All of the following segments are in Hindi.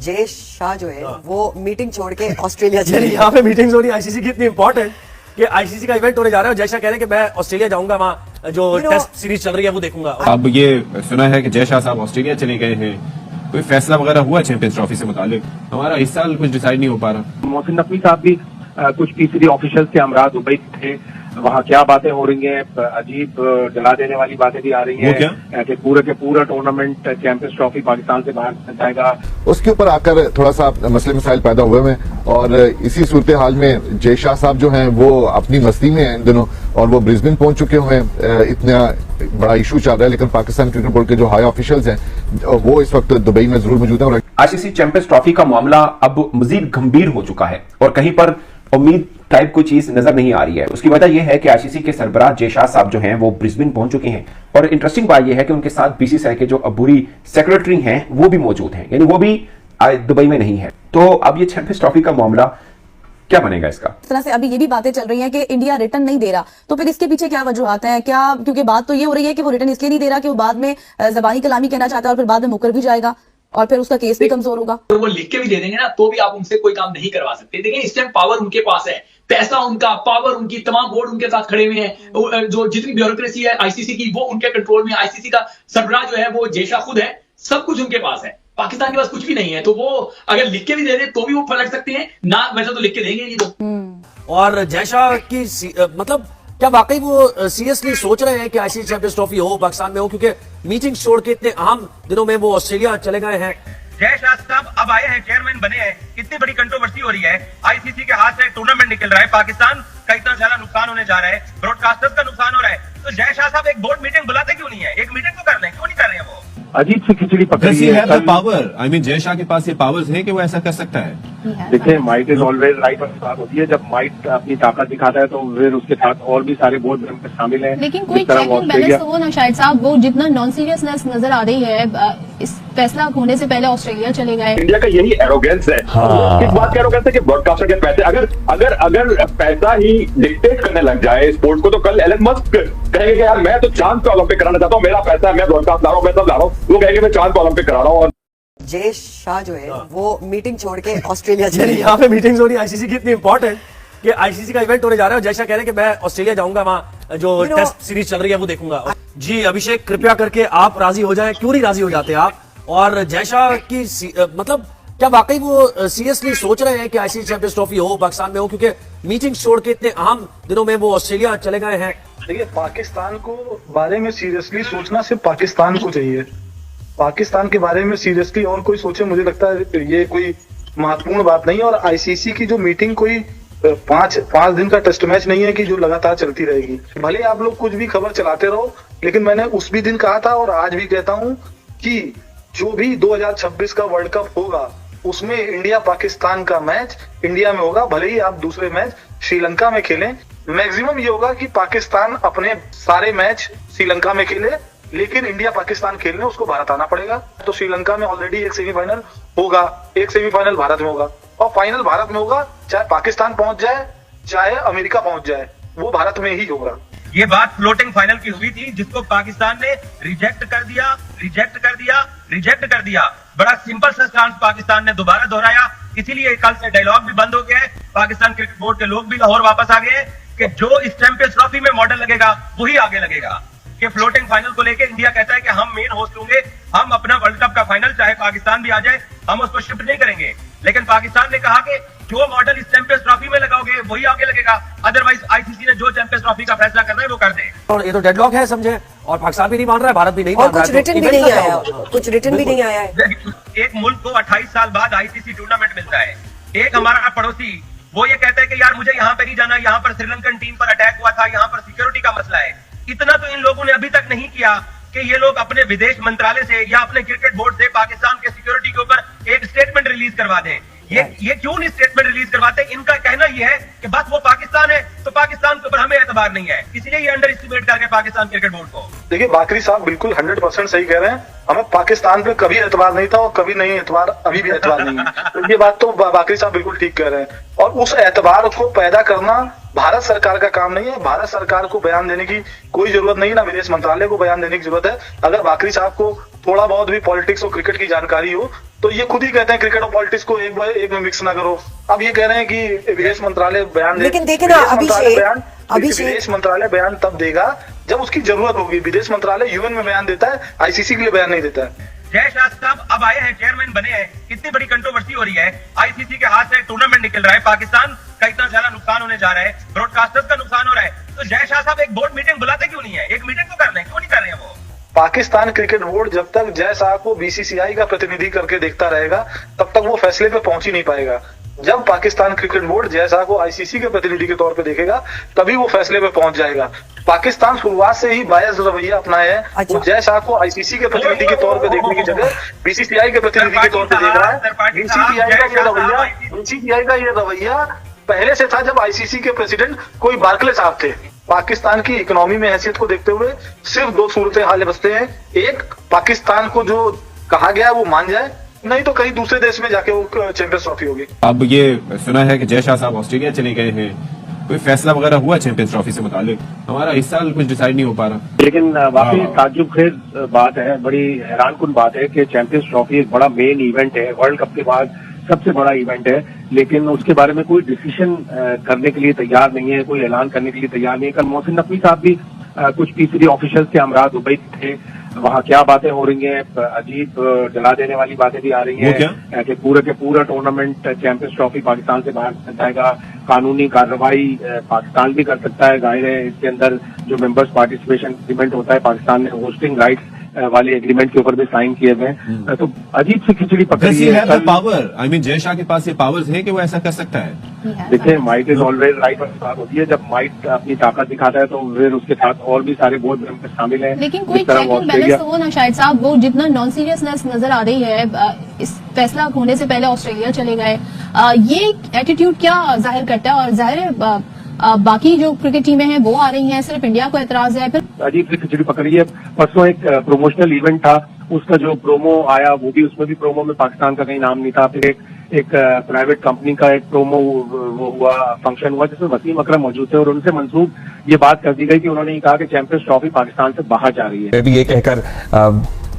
जय शाह जो है वो मीटिंग छोड़ के ऑस्ट्रेलिया चले यहाँ पे मीटिंग्स हो रही है आईसीसी की इतनी इंपॉर्टेंट कि आईसीसी का इवेंट होने जा रहा है और जय शाह कह रहे हैं कि मैं ऑस्ट्रेलिया जाऊंगा, वहाँ जो टेस्ट सीरीज चल रही है वो देखूंगा। अब ये सुना है कि जय शाह साहब ऑस्ट्रेलिया चले गए हैं, कोई फैसला वगैरह हुआ चैंपियंस ट्रॉफी से मुतालिक? हमारा इस साल कुछ डिसाइड नहीं हो पा रहा। मोहसिन नकवी साहब भी कुछ पीसीबी ऑफिशियल से हमरा दुबई थे, वहाँ क्या बातें हो रही हैं, अजीब जला देने वाली बातें भी आ रही हैं कि पूरा टूर्नामेंट चैंपियंस ट्रॉफी पाकिस्तान से बाहर जाएगा। उसके ऊपर आकर थोड़ा सा मसले मसाइल पैदा हुए हैं और इसी सूरत हाल में जय शाह साहब जो हैं वो अपनी मस्ती में हैं इन दिनों और वो ब्रिस्बेन पहुंच चुके हुए हैं। इतना बड़ा इशू चल रहा है लेकिन पाकिस्तान क्रिकेट बोर्ड के जो हाई ऑफिशियल्स हैं वो इस वक्त दुबई में जरूर मौजूद हैं। आईसीसी चैंपियंस ट्रॉफी का मामला अब मजीद गंभीर हो चुका है और कहीं पर उम्मीद टाइप कोई चीज नजर नहीं आ रही है। उसकी वजह यह है कि आईसीसी के सरबराह जय शाह साहब जो हैं वो ब्रिस्बेन पहुंच चुके हैं और इंटरेस्टिंग बात यह है कि उनके साथ बीसीसीआई के जो अबूरी सेक्रेटरी हैं वो भी मौजूद हैं, यानी वो भी दुबई में नहीं है। तो अब ये चैंपियंस ट्रॉफी का मामला क्या बनेगा इसका? इस तरह से अभी ये भी बातें चल रही हैं कि इंडिया रिटर्न नहीं दे रहा, तो फिर इसके पीछे क्या वजूहत हैं? क्या क्योंकि बात तो ये हो रही है कि वो रिटर्न इसलिए नहीं दे रहा कि वो बाद में ज़बानी कलामी कहना चाहता है और फिर बाद में मुकर भी जाएगा और फिर उसका केस भी कमजोर होगा। तो वो लिख के भी दे देंगे ना तो भी आप उनसे कोई काम नहीं करवा सकते। देखिए इस टाइम पावर उनके पास है, पैसा उनका, पावर उनकी, तमाम बोर्ड उनके साथ खड़े हुए हैं, जो जितनी ब्यूरोक्रेसी है आईसीसी की वो उनके कंट्रोल में। आईसीसी का सरबराह जो है वो जय शाह खुद है, सब कुछ उनके पास है। पाकिस्तान के पास कुछ भी नहीं है, तो वो अगर लिख के भी दे दे तो भी वो पलट सकते हैं ना, वैसे तो लिख के देंगे नहीं। तो और जय शाह की मतलब क्या वाकई वो सीरियसली सोच रहे हैं कि आईसीसी चैंपियंस ट्रॉफी हो, पाकिस्तान में हो, क्योंकि मीटिंग छोड़ के इतने अहम दिनों में वो ऑस्ट्रेलिया चले गए हैं। जय शाह साहब अब आए हैं, चेयरमैन बने हैं, कितनी बड़ी कंट्रोवर्सी हो रही है। आईसीसी के हाथ से टूर्नामेंट निकल रहा है, पाकिस्तान का इतना सारा नुकसान होने जा रहा है, ब्रॉडकास्टर्स का नुकसान हो रहा है, तो जय शाह साहब एक बोर्ड मीटिंग बुलाते क्यों नहीं है? एक मीटिंग तो कर लें, क्यों नहीं कर रहे हैं वो? अजीब सी खिचड़ी पकड़ी है। Power I mean Jay Shah के पास ये पावर्स है कि वो ऐसा कर सकता है। देखिए माइट इज ऑलवेज राइट बात होती है, जब माइट अपनी ताकत दिखाता है तो फिर उसके साथ और भी सारे बोर्ड मेंबर शामिल हैं। लेकिन कोई चेक एंड बैलेंस तो हो ना शायद साहब, वो जितना नॉन सीरियसनेस नजर आ रही है इस फैसला होने से पहले ऑस्ट्रेलिया चले गए। इंडिया का यही एरोगेंस है। किस बात का एरोगेंस है कि ब्रॉडकास्टर के पैसे, अगर पैसा ही डिक्टेट करने लग जाए स्पोर्ट्स को, तो कल एलन मस्क कहेंगे कि यार मैं तो चांद पे ओलंपिक कराना चाहता हूँ, मेरा पैसा है, मैं ब्रॉडकास्ट ला रहा हूँ, मैं सब ला रहा हूँ, वो कहेंगे मैं चांद पे ओलंपिक करा रहा हूँ। जय शाह जो है वो मीटिंग छोड़ के ऑस्ट्रेलिया चले। यहाँ पे मीटिंग्स हो रही है आईसीसी की इतनी इंपॉर्टेंट कि आईसीसी का इवेंट होने जा रहा है और जय शाह कह रहे हैं कि मैं ऑस्ट्रेलिया जाऊंगा, वहाँ जो टेस्ट सीरीज चल रही है वो देखूंगा। जी अभिषेक, कृपया करके आप राजी हो जाएं। क्यों नहीं राजी हो जाते आप? और जय शाह की मतलब क्या वाकई वो सीरियसली सोच रहे हैं कि आईसीसी चैंपियंस ट्रॉफी हो, पाकिस्तान में हो, क्योंकि मीटिंग छोड़ के इतने अहम दिनों में वो ऑस्ट्रेलिया चले गए हैं? देखिए पाकिस्तान को बारे में सीरियसली सोचना सिर्फ पाकिस्तान को चाहिए। पाकिस्तान के बारे में सीरियसली और कोई सोचे, मुझे लगता है ये कोई महत्वपूर्ण बात नहीं है। और आईसीसी की जो मीटिंग कोई पांच दिन का टेस्ट मैच नहीं है कि जो लगातार चलती रहेगी। भले आप लोग कुछ भी खबर चलाते रहो, लेकिन मैंने उस भी दिन कहा था और आज भी कहता हूं कि जो भी 2026 का वर्ल्ड कप होगा उसमें इंडिया पाकिस्तान का मैच इंडिया में होगा। भले ही आप दूसरे मैच श्रीलंका में खेलें, मैक्सिमम ये होगा कि पाकिस्तान अपने सारे मैच श्रीलंका में खेले, लेकिन इंडिया पाकिस्तान खेलने उसको भारत आना पड़ेगा। तो श्रीलंका में ऑलरेडी एक सेमीफाइनल होगा, एक सेमीफाइनल भारत में होगा और फाइनल भारत में होगा। चाहे पाकिस्तान पहुंच जाए चाहे अमेरिका पहुंच जाए, वो भारत में ही होगा। ये बात फ्लोटिंग फाइनल की हुई थी जिसको पाकिस्तान ने रिजेक्ट कर दिया। बड़ा सिंपल सा स्टांस पाकिस्तान ने दोबारा दोहराया, इसीलिए कल से डायलॉग भी बंद हो गया है। पाकिस्तान क्रिकेट बोर्ड के लोग भी लाहौर वापस आ गए हैं कि जो इस चैंपियंस ट्रॉफी में मॉडल लगेगा वही आगे लगेगा। कि फ्लोटिंग फाइनल को लेकर इंडिया कहता है कि हम मेन होस्ट होंगे, हम अपना वर्ल्ड कप का फाइनल चाहे पाकिस्तान भी आ जाए हम उसको शिफ्ट नहीं करेंगे। लेकिन पाकिस्तान ने कहा कि जो मॉडल इस चैंपियंस ट्रॉफी में लगाओगे वही आगे लगेगा, अदरवाइज आईसीसी ने जो चैंपियंस ट्रॉफी का फैसला करना है वो कर दे। और ये तो डेडलॉक है समझे, और पाकिस्तान भी नहीं मान रहा है, भारत भी नहीं मान रहा है, कुछ रिटर्न भी नहीं आया है। एक मुल्क को 28 साल बाद आईसीसी टूर्नामेंट मिलता है। एक हमारा पड़ोसी वो ये कहता है कि यार मुझे यहाँ पे नहीं जाना, यहाँ पर श्रीलंकन टीम पर अटैक हुआ था, यहाँ पर सिक्योरिटी का मसला है। इतना तो इन लोगों ने अभी तक नहीं किया कि ये लोग अपने विदेश मंत्रालय से या अपने क्रिकेट बोर्ड से पाकिस्तान के सिक्योरिटी के ऊपर एक स्टेटमेंट रिलीज करवा दें। ये क्यों नहीं स्टेटमेंट रिलीज करवाते? इनका कहना ये है कि बस वो पाकिस्तान है तो पाकिस्तान के ऊपर हमें एतबार नहीं है, इसलिए ये अंडर एस्टिमेट करके पाकिस्तान क्रिकेट बोर्ड को। देखिए बाकरी साहब बिल्कुल 100% सही कह रहे हैं, हमें पाकिस्तान पे कभी एतबार नहीं था और कभी नहीं एतबार, अभी भी एतबार नहीं है। तो ये बात तो बाकरी साहब बिल्कुल ठीक कह रहे हैं। और उस एतबार को पैदा करना भारत सरकार का काम नहीं है। भारत सरकार को बयान देने की कोई जरूरत नहीं है, ना विदेश मंत्रालय को बयान देने की जरूरत है। अगर बाकरी साहब को थोड़ा बहुत भी पॉलिटिक्स और क्रिकेट की जानकारी हो तो ये खुद ही कहते हैं क्रिकेट और पॉलिटिक्स को एक में मिक्स ना करो। अब ये कह रहे हैं कि विदेश मंत्रालय बयान दे, लेकिन देखे ना विदेश मंत्रालय बयान तब देगा जब उसकी जरूरत होगी। विदेश मंत्रालय यूएन में बयान देता है, आईसीसी के लिए बयान नहीं देता है। जय शाह साहब अब आए हैं, चेयरमैन बने हैं, कितनी बड़ी कंट्रोवर्सी हो रही है, आईसीसी के हाथ से टूर्नामेंट निकल रहा है, पाकिस्तान का इतना ज्यादा नुकसान होने जा रहा है, ब्रॉडकास्टर्स का नुकसान हो रहा है, तो जय शाह साहब एक बोर्ड मीटिंग बुलाते क्यों नहीं है? एक मीटिंग तो कर लें, क्यों नहीं कर रहे हैं वो? पाकिस्तान क्रिकेट बोर्ड जब तक जय शाह को बीसीसीआई का प्रतिनिधि करके देखता रहेगा तब तक वो फैसले पे पहुंच ही नहीं पाएगा। जब पाकिस्तान क्रिकेट बोर्ड जय शाह को आईसीसी के प्रतिनिधि के तौर पे देखेगा तभी वो फैसले पे पहुंच जाएगा। पाकिस्तान शुरुआत से ही बायस रवैया अपनाया है। वो जय शाह को आईसीसी के प्रतिनिधि के तौर पे देखने की जगह बीसीसीआई के प्रतिनिधि के तौर पे देख रहा है। बीसीसीआई का ये रवैया पहले से था जब आईसीसी के प्रेसिडेंट कोई बार्कले साहब थे। पाकिस्तान की इकोनॉमी में हैसियत को देखते हुए सिर्फ दो सूरतें हाल बचते हैं, एक पाकिस्तान को जो कहा गया वो मान जाए, नहीं तो कहीं दूसरे देश में जाके वो चैंपियंस ट्रॉफी होगी। अब ये सुना है कि जय शाह साहब ऑस्ट्रेलिया चले गए हैं, कोई फैसला वगैरह हुआ चैंपियंस ट्रॉफी से मुतालिक? हमारा इस साल कुछ डिसाइड नहीं हो पा रहा। लेकिन वाकई ताज्जुब खेज बात है, बड़ी हैरानकुन बात है कि चैंपियंस ट्रॉफी एक बड़ा मेन इवेंट है, वर्ल्ड कप के बाद सबसे बड़ा इवेंट है, लेकिन उसके बारे में कोई डिसीजन करने के लिए तैयार नहीं है, कोई ऐलान करने के लिए तैयार नहीं है। कल मोहसिन नकवी साहब भी कुछ पीसीबी ऑफिशियल्स के हमरा दुबई थे, वहाँ क्या बातें हो रही हैं, अजीब जला देने वाली बातें भी आ रही हैं कि पूरे के पूरा टूर्नामेंट चैंपियंस ट्रॉफी पाकिस्तान से बाहर जाएगा, कानूनी कार्रवाई पाकिस्तान भी कर सकता है। जाहिर है इसके अंदर जो मेंबर्स पार्टिसिपेशन एग्रीमेंट होता है, पाकिस्तान ने होस्टिंग राइट्स वाले एग्रीमेंट के ऊपर भी साइन किए हुए हैं, तो अजीब सी खिचड़ी पकड़ी है। Power, I mean Jay Shah के पास ये पावर्स है कि वो ऐसा कर सकता है? देखिए, माइट इज ऑलवेज राइट बात होती है, जब माइट अपनी ताकत दिखाता है तो फिर उसके साथ और भी सारे बोर्ड मेंबर शामिल हैं। लेकिन कोई चेक एंड बैलेंस तो हो ना शायद साहब, वो जितना नॉन सीरियसनेस नजर आ रही है इस फैसला होने से पहले ऑस्ट्रेलिया चले गए, ये एटीट्यूड क्या जाहिर करता है? और जाहिर है बाकी जो क्रिकेट टीमें हैं वो आ रही हैं, सिर्फ इंडिया को एतराज है। फिर अजीब सी खिचड़ी पकड़ी है। परसों एक प्रमोशनल इवेंट था, उसका जो प्रोमो आया वो भी, उसमें भी प्रोमो में पाकिस्तान का कहीं नाम नहीं था। फिर एक प्राइवेट कंपनी का एक प्रोमो वो हुआ, फंक्शन हुआ जिसमें वसीम अकरम मौजूद थे और उनसे मंसूब ये बात कर दी गई कि उन्होंने ये कहा कि चैंपियंस ट्रॉफी पाकिस्तान से बाहर जा रही है। भी ये कहकर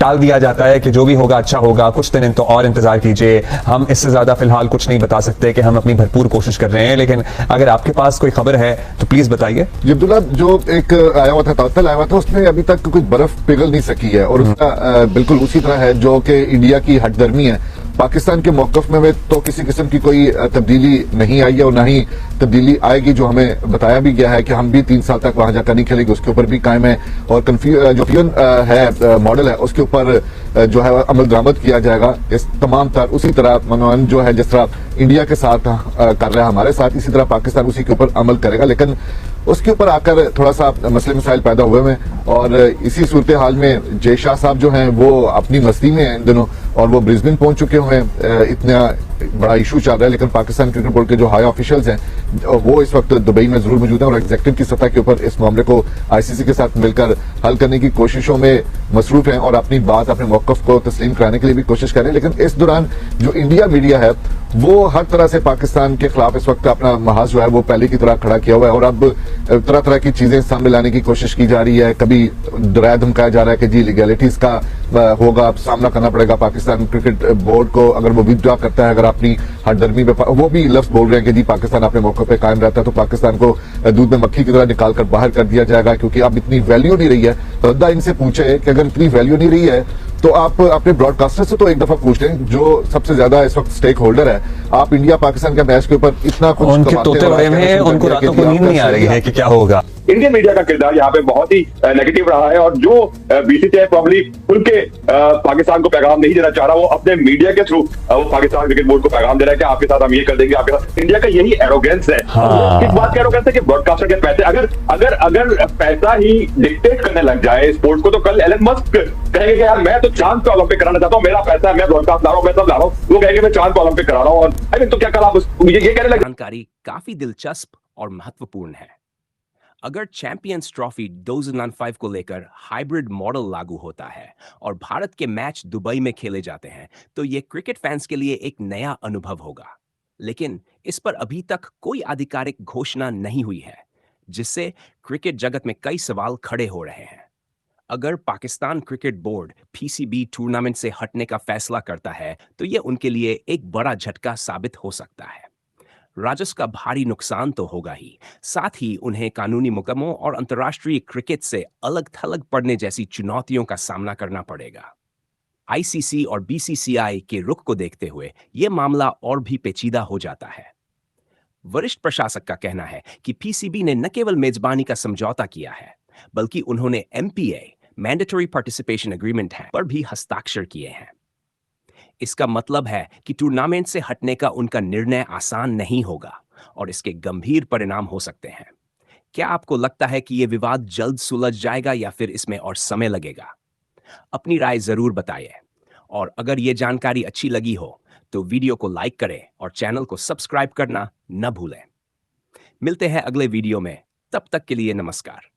टाल दिया जाता है कि जो भी होगा अच्छा होगा, कुछ दिन तो और इंतजार कीजिए, हम इससे ज्यादा फिलहाल कुछ नहीं बता सकते कि हम अपनी भरपूर कोशिश कर रहे हैं। लेकिन अगर आपके पास कोई खबर है तो प्लीज बताइए। अब्दुल्ला, जो एक आया हुआ था तातल आया हुआ था, उसमें अभी तक कुछ बर्फ पिघल नहीं सकी है और उसका बिल्कुल उसी तरह है जो कि इंडिया की हटदर्मी है। पाकिस्तान के मौकफ में तो किसी किस्म की कोई तब्दीली नहीं आई है और ना ही तब्दीली आएगी। जो हमें बताया भी गया है कि हम भी 3 साल तक वहां जाकर नहीं खेलेंगे, उसके ऊपर भी कायम है। और जो कंफ्यूजन है मॉडल है उसके ऊपर जो है अमल दरामद किया जाएगा। इस तमाम तर उसी तरह मनोरंजन जो है जिस तरह इंडिया के साथ कर रहा है हमारे साथ, इसी तरह पाकिस्तान उसी के ऊपर अमल करेगा। लेकिन उसके ऊपर आकर थोड़ा सा मसले मसाइल पैदा हुए हैं और इसी सूरत हाल में जय शाह साहब जो हैं वो अपनी मस्ती में हैं इन दिनों और वो ब्रिस्बेन पहुंच चुके हुए हैं। इतना बड़ा इशू चल रहा है, लेकिन पाकिस्तान क्रिकेट बोर्ड के जो हाई ऑफिशियल्स हैं वो इस वक्त दुबई में जरूर मौजूद हैं और एग्जीक्यूटिव की सतह के ऊपर इस मामले को आईसीसी के साथ मिलकर हल करने की कोशिशों में मसरूफ हैं और अपनी बात, अपने मौकफ को तस्लीम कराने के लिए भी कोशिश कर रहे हैं। लेकिन इस दौरान जो इंडिया मीडिया है वो हर तरह से पाकिस्तान के खिलाफ इस वक्त अपना महाज जो है वो पहले की तरह खड़ा किया हुआ है और अब तरह तरह की चीजें सामने लाने की कोशिश की जा रही है। कभी डराया धमकाया जा रहा है कि जी लीगैलिटीज का होगा, सामना करना पड़ेगा पाकिस्तान क्रिकेट बोर्ड को अगर वो विथड्रॉ करता है, अगर अपनी हटदर्मी में वो भी लफ्ज बोल रहे हैं कि जी पाकिस्तान अपने मौके पे कायम रहता है तो पाकिस्तान को दूध में मक्खी की तरह निकाल कर बाहर कर दिया जाएगा क्योंकि अब इतनी वैल्यू नहीं रही है। रद्दा इनसे पूछे कि अगर इतनी वैल्यू नहीं रही है तो आप अपने ब्रॉडकास्टर से तो एक दफा पूछ लें जो सबसे ज्यादा इस वक्त स्टेक होल्डर है। आप इंडिया पाकिस्तान के मैच के ऊपर इतना कुछ उनके तोते बड़े में उनको रातों को नींद नहीं आ रही है कि क्या होगा। इंडियन मीडिया का किरदार यहाँ पे बहुत ही नेगेटिव रहा है और जो बीसीसीआई प्रॉब्ली खुल के पाकिस्तान को पैगाम नहीं देना चाह रहा, वो अपने मीडिया के थ्रू वो पाकिस्तान क्रिकेट बोर्ड को पैगाम दे रहा है कि आपके साथ हम ये कर देंगे, आपके साथ। इंडिया का यही एरोगेंस है। किस बात का एरोगेंस है कि ब्रॉडकास्टर के पैसे, अगर पैसा ही डिक्टेट करने लग जाए स्पोर्ट्स को, तो कल एलन मस्क कहेंगे कि यार मैं तो चांद पे ओलंपिक कराना चाहता हूँ, मेरा पैसा है, मैं ब्रॉडकास्ट ला रहा हूँ, मैं सब ला रहा हूँ। वो कहेंगे मैं चांद पे ओलंपिक करा रहा हूँ। और आई मीन तो क्या कल आप ये कहने लगे? जानकारी काफी दिलचस्प और महत्वपूर्ण है। अगर चैंपियंस ट्रॉफी 2005 को लेकर हाइब्रिड मॉडल लागू होता है और भारत के मैच दुबई में खेले जाते हैं तो ये क्रिकेट फैंस के लिए एक नया अनुभव होगा। लेकिन इस पर अभी तक कोई आधिकारिक घोषणा नहीं हुई है, जिससे क्रिकेट जगत में कई सवाल खड़े हो रहे हैं। अगर Pakistan cricket board PCB tournament से हटने का फैसला करता है तो यह उनके लिए एक बड़ा झटका साबित हो सकता है। राजस्व का भारी नुकसान तो होगा ही, साथ ही उन्हें कानूनी मुकदमों और अंतर्राष्ट्रीय क्रिकेट से अलग थलग पड़ने जैसी चुनौतियों का सामना करना पड़ेगा। आईसीसी और बीसीसीआई के रुख को देखते हुए यह मामला और भी पेचीदा हो जाता है। वरिष्ठ प्रशासक का कहना है कि पीसीबी ने न केवल मेजबानी का समझौता किया है, बल्कि उन्होंने एमपीए मैंडेटरी पार्टिसिपेशन एग्रीमेंट है पर भी हस्ताक्षर किए हैं। इसका मतलब है कि टूर्नामेंट से हटने का उनका निर्णय आसान नहीं होगा और इसके गंभीर परिणाम हो सकते हैं। क्या आपको लगता है कि यह विवाद जल्द सुलझ जाएगा या फिर इसमें और समय लगेगा? अपनी राय जरूर बताइए, और अगर यह जानकारी अच्छी लगी हो तो वीडियो को लाइक करें और चैनल को सब्सक्राइब करना न भूलें। मिलते हैं अगले वीडियो में, तब तक के लिए नमस्कार।